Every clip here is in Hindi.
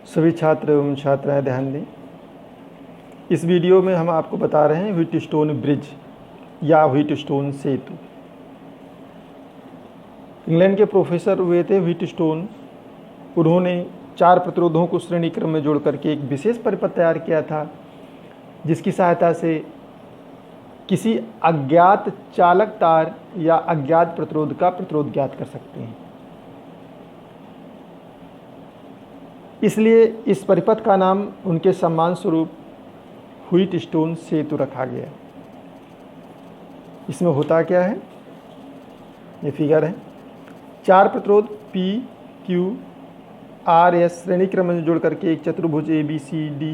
सभी छात्र एवं छात्राएं ध्यान दें। इस वीडियो में हम आपको बता रहे हैं व्हीटस्टोन ब्रिज या व्हीटस्टोन सेतु। इंग्लैंड के प्रोफेसर हुए थे व्हीटस्टोन। उन्होंने 4 प्रतिरोधों को श्रेणी क्रम में जोड़ करके एक विशेष परिपथ तैयार किया था, जिसकी सहायता से किसी अज्ञात चालक तार या अज्ञात प्रतिरोध का प्रतिरोध ज्ञात कर सकते हैं। इसलिए इस परिपथ का नाम उनके सम्मान स्वरूप व्हीटस्टोन सेतु रखा गया। इसमें होता क्या है, ये फिगर है। 4 प्रतिरोध P, Q, R, S श्रेणी क्रम में जोड़ करके एक चतुर्भुज ABCD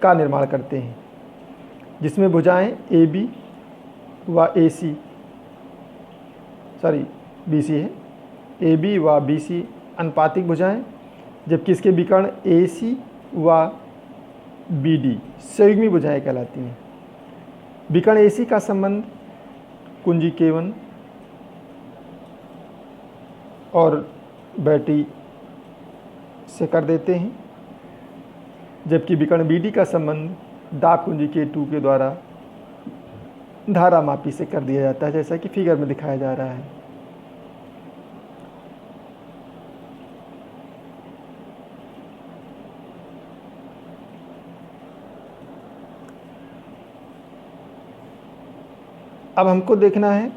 का निर्माण करते हैं, जिसमें भुजाएं AB व BC है। AB व BC अनुपातिक भुजाएं, जबकि इसके विकर्ण AC व BD संयुग्मी भुजाएं कहलाती हैं। विकर्ण AC का संबंध कुंजी K1 और बैटरी से कर देते हैं, जबकि विकर्ण BD का संबंध दाब कुंजी K2 के द्वारा धारा मापी से कर दिया जाता है, जैसा कि फिगर में दिखाया जा रहा है। अब हमको देखना है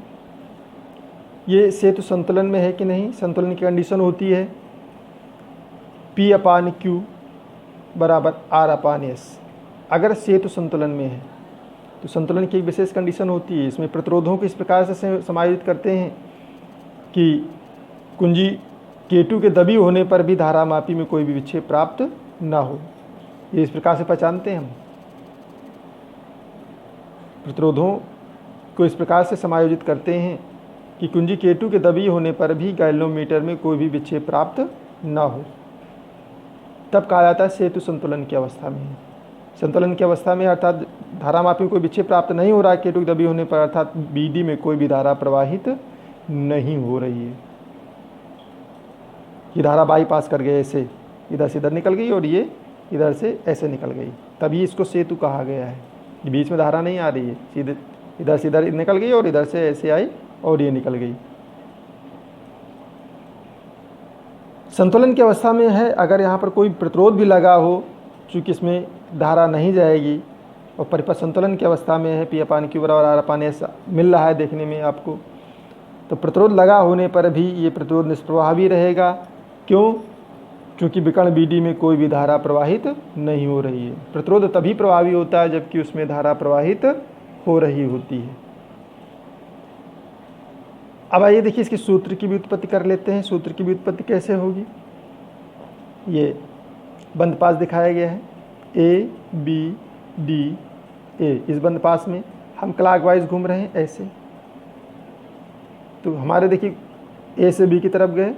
ये सेतु संतुलन में है कि नहीं। संतुलन की कंडीशन होती है P/Q बराबर R/S। अगर सेतु संतुलन में है तो संतुलन की एक विशेष कंडीशन होती है। इसमें प्रतिरोधों को इस प्रकार से समायोजित करते हैं कि कुंजी K2 के दबी होने पर भी धारा मापी में कोई भी विक्षेप प्राप्त ना हो। ये इस प्रकार से पहचानते हैं हम। प्रतिरोधों को इस प्रकार से समायोजित करते हैं कि कुंजी K2 के दबी होने पर भी गैल्वेनोमीटर में कोई भी विक्षेप प्राप्त ना हो। तब कहा जाता है सेतु संतुलन की अवस्था में। संतुलन की अवस्था में अर्थात धारा मापी में कोई विक्षेप प्राप्त नहीं हो रहा है K2 की दबी होने पर, अर्थात BD में कोई भी धारा प्रवाहित नहीं हो रही है। ये धारा बाईपास कर गए, ऐसे इधर से इधर निकल गई और ये इधर से ऐसे निकल गई, तभी इसको सेतु कहा गया है। बीच में धारा नहीं आ रही है, सीधे इधर से इधर निकल गई और इधर से ऐसे आई और ये निकल गई। संतुलन की अवस्था में है अगर यहाँ पर कोई प्रतिरोध भी लगा हो, चूँकि इसमें धारा नहीं जाएगी, और परिपथ संतुलन की अवस्था में है P/Q बराबर R/S मिल रहा है देखने में आपको, तो प्रतिरोध लगा होने पर भी ये प्रतिरोध निष्प्रवाह भी रहेगा। क्यों? क्योंकि विकर्ण BD में कोई भी धारा प्रवाहित नहीं हो रही है। प्रतिरोध तभी प्रभावी होता है जबकि उसमें धारा प्रवाहित हो रही होती है। अब आइए देखिए इसकी सूत्र की भी उत्पत्ति कर लेते हैं। सूत्र की भी उत्पत्ति कैसे होगी, ये बंद पास दिखाया गया है ABDA। इस बंद पास में हम क्लॉकवाइज घूम रहे हैं ऐसे, तो हमारे देखिए A से B की तरफ गए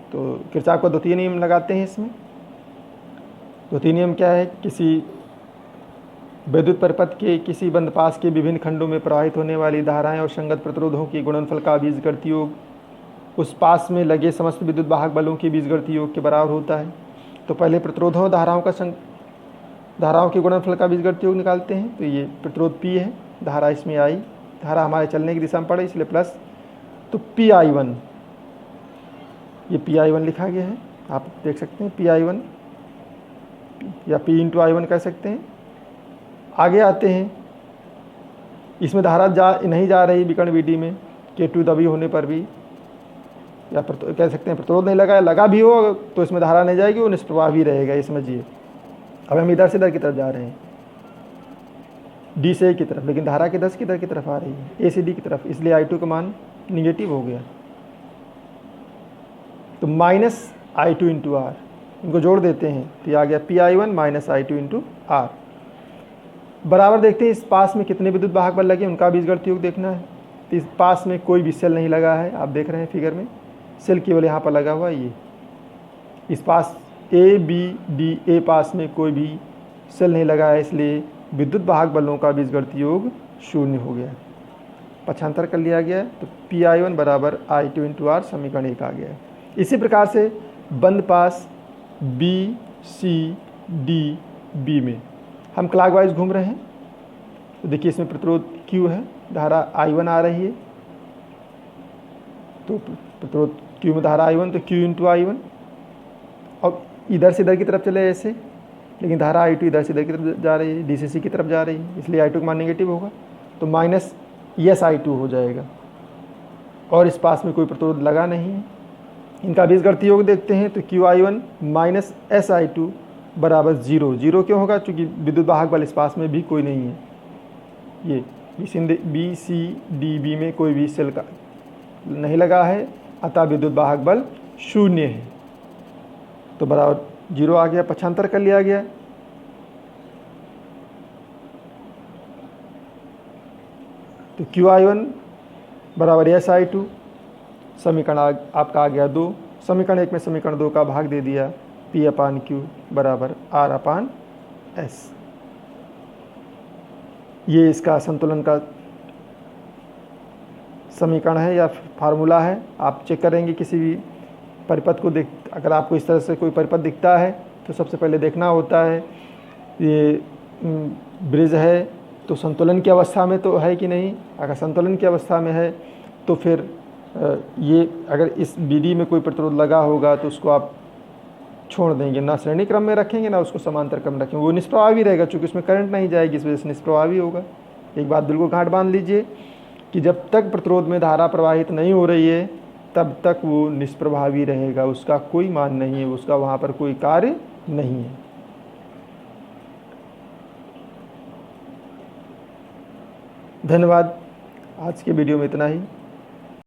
तो किरचॉफ का द्वितीय नियम लगाते हैं। इसमें द्वितीय नियम क्या है, किसी विद्युत परिपथ के किसी बंद पास के विभिन्न खंडों में प्रवाहित होने वाली धाराएं और संगत प्रतिरोधों के गुणनफल का बीजगणितीय योग उस पास में लगे समस्त विद्युत वाहक बलों के बीजगणितीय योग के बराबर होता है। तो पहले प्रतिरोधों और धाराओं के गुणनफल का बीजगणितीय योग निकालते हैं। तो ये प्रतिरोध P है, धारा इसमें आई, धारा हमारे चलने की दिशा में पड़े इसलिए प्लस, तो PI1, ये PI1 लिखा गया है, आप देख सकते हैं PI1 या P/I1 कह सकते हैं। आगे आते हैं, इसमें धारा नहीं जा रही विकर्ण BD में K2 दबी होने पर भी, या कह सकते हैं प्रतिरोध नहीं लगा भी हो तो इसमें धारा नहीं जाएगी, वो निष्प्रवाह भी रहेगा, ये समझिए। अब हम इधर से इधर की तरफ जा रहे हैं, D से A की तरफ, लेकिन धारा किधर की तरफ आ रही है, A से D की तरफ, इसलिए I2 का मान निगेटिव हो गया। तो -I2 × R, इनको जोड़ देते हैं तो ये आ गया PI1 -I2 × R बराबर। देखते हैं इस पास में कितने विद्युत वाहक बल लगे, उनका बीजगणितीय योग देखना है। तो इस पास में कोई भी सेल नहीं लगा है, आप देख रहे हैं फिगर में, सेल केवल यहाँ पर लगा हुआ है। ये इस पास ABDA पास में कोई भी सेल नहीं लगा है, इसलिए विद्युत वाहक बलों का बीजगणितीय योग 0 हो गया, पक्षांतर कर लिया गया है। तो PI1 बराबर I2 × R समीकरण 1 आ गया है। इसी प्रकार से बंद पास B सी डी बी में हम क्लॉकवाइज घूम रहे हैं। तो देखिए इसमें प्रतिरोध Q है, धारा I1 आ रही है, तो प्रतिरोध Q में धारा I1 तो Q इंटू I1, और इधर से इधर की तरफ चले ऐसे, लेकिन धारा I2 इधर से इधर की तरफ जा रही है, DCC की तरफ जा रही है, इसलिए I2 का मान नेगेटिव होगा, तो माइनस यस I2 हो जाएगा। और इस पास में कोई प्रतिरोध लगा नहीं है। इनका बीजगणित योग देखते हैं तो QI1 माइनस SI2 बराबर 0। 0 क्यों होगा? चूँकि विद्युत वाहक बल इस पास में भी कोई नहीं है। ये BCD में कोई भी सेल का नहीं लगा है, अतः विद्युत वाहक बल 0 है। तो बराबर 0 आ गया, पक्षांतर कर लिया गया। तो QI1 बराबर SI2, समीकरण आपका आ गया 2। समीकरण 1 में समीकरण 2 का भाग दे दिया, P/Q बराबर R/S। ये इसका संतुलन का समीकरण है या फार्मूला है। आप चेक करेंगे किसी भी परिपथ को अगर आपको इस तरह से कोई परिपथ दिखता है तो सबसे पहले देखना होता है ये ब्रिज है तो संतुलन की अवस्था में तो है कि नहीं। अगर संतुलन की अवस्था में है तो फिर ये अगर इस BD में कोई प्रतिरोध लगा होगा तो उसको आप छोड़ देंगे, ना श्रेणी क्रम में रखेंगे ना उसको समांतर क्रम में रखेंगे, वो निष्प्रभावी रहेगा क्योंकि उसमें करंट नहीं जाएगी, इस वजह से निष्प्रभावी होगा। एक बात बिल्कुल गांठ बांध लीजिए कि जब तक प्रतिरोध में धारा प्रवाहित नहीं हो रही है तब तक वो निष्प्रभावी रहेगा, उसका कोई मान नहीं है, उसका वहाँ पर कोई कार्य नहीं है। धन्यवाद। आज के वीडियो में इतना ही।